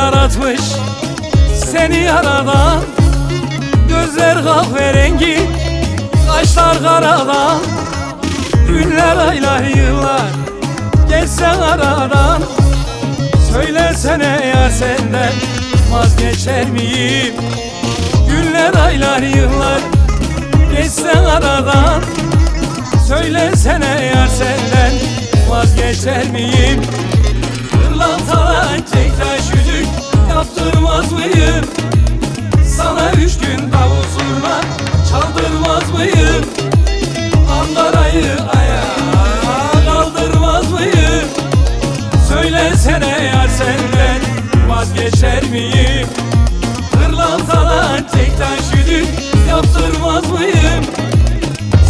yaratmış seni yaradan. Gözler kahverengi, kaşlar karadan. Günler, aylar, yıllar geçse aradan. Söylesene yar, senden vazgeçer miyim? Günler, aylar, yıllar geçse aradan. Söylesene yar, senden vazgeçer miyim? Pırlantadan çektaş yüzük yaptırmaz mıyım? Sana 3 gün davul zurna çaldırmaz mıyım? Ankara'yı ayağa kaldırmaz mıyım? Söylesene yar, senden vazgeçer miyim? Pırlantadan çektaş yüzük yaptırmaz mıyım?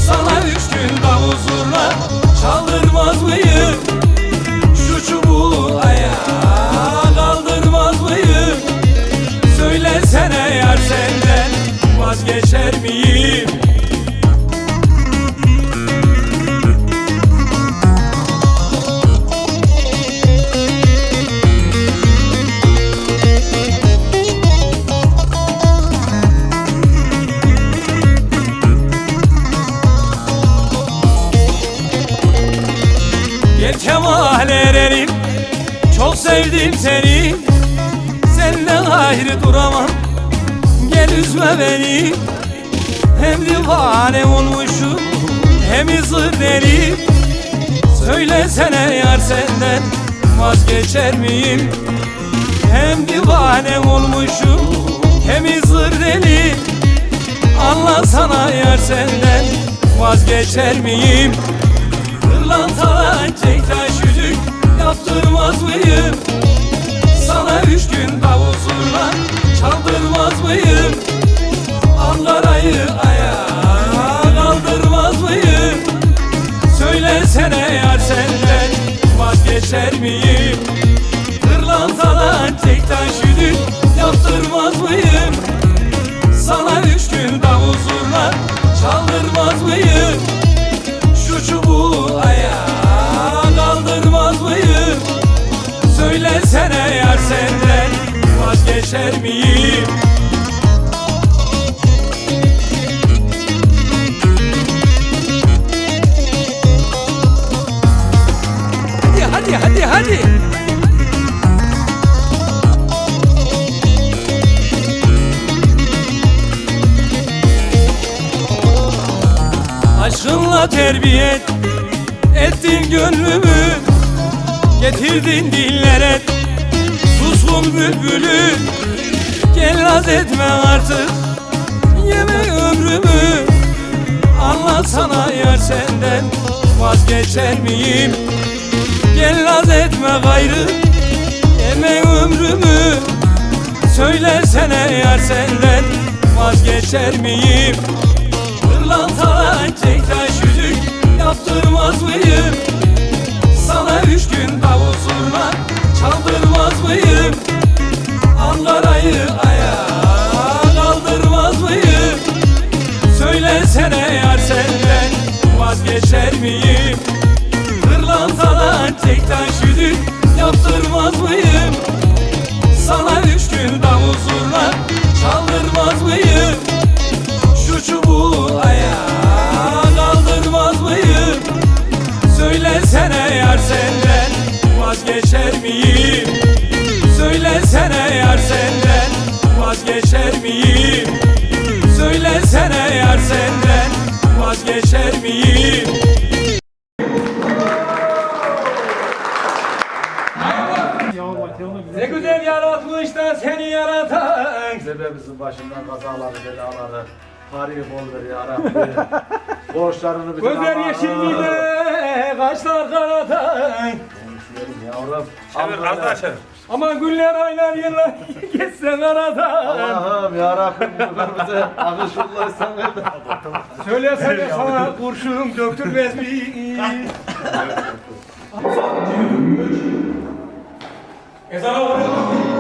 Sana 3 gün davul zurna çaldırmaz mıyım? Şu çubuğu ayağa kaldırmaz mıyım? Söylesene yar, senden vazgeçer miyim? Gel Kemal Erenim, çok sevdim seni. Senden ayrı duramam, gel üzme beni. Hem divane olmuşum, hem zır deli. Söylesene yar, senden vazgeçer miyim? Hem divane olmuşum, hem zır deli. Anlasana yar, senden vazgeçer miyim? Pırlantadan çektaş yüzük yaptırmaz mıyım? Sana 3 gün davul zurna çaldırmaz mıyım? Ankara'yı ayağa kaldırmaz mıyım? Söylesene yar, senden vazgeçer miyim? Pırlantadan çektaş yüzük yaptırmaz mıyım? Sana 3 gün davul zurna çaldırmaz mıyım? Şu çubuğu ayağa kaldırmaz mıyım? Söylesene yar, senden vazgeçer miyim? Hadi hadi hadi. Aşkınla terbiye ettin gönlümü, getirdin dillere suskun bülbülü. Gel naz etme artık, yeme ömrümü. Anlatsana yar, senden vazgeçer miyim? Gel naz etme gayrı, yeme ömrümü. Söylesene yar, senden vazgeçer miyim? Pırlantadan çektaş yüzük yaptırmaz mıyım? Sana 3 gün davul zurna çaldırmaz mıyım? Ankara'yı ayağa kaldırmaz mıyım? Söylesene yar, senden vazgeçer miyim? Pırlantadan çektaş yüzük yaptırmaz mıyım? Sana 3 gün davul zurna çaldırmaz mıyım? Şu çubuğu ayağa kaldırmaz mıyım? Söylesene yar, senden vazgeçer miyim? Söylesene yar, senden vazgeçer miyim? Söylesene yar, senden vazgeçer miyim? Ne güzel yaratmış da seni yaratan. Sebebimizin başından kazaları, belaları, tarihi bol ver ya Rabbi. Borçlarını bitir. Gözler yeşilliğine, kaşlar karatan. Konuşuyorum yavrum. Çevir, az daha çevir. Aman günler, aylar, yıllar geçsen aradan. Allah'ım ya Rabbim, bize akış yollarsan ver de. Söylesene sana kurşun döktürmez mi? Ezan okuyor.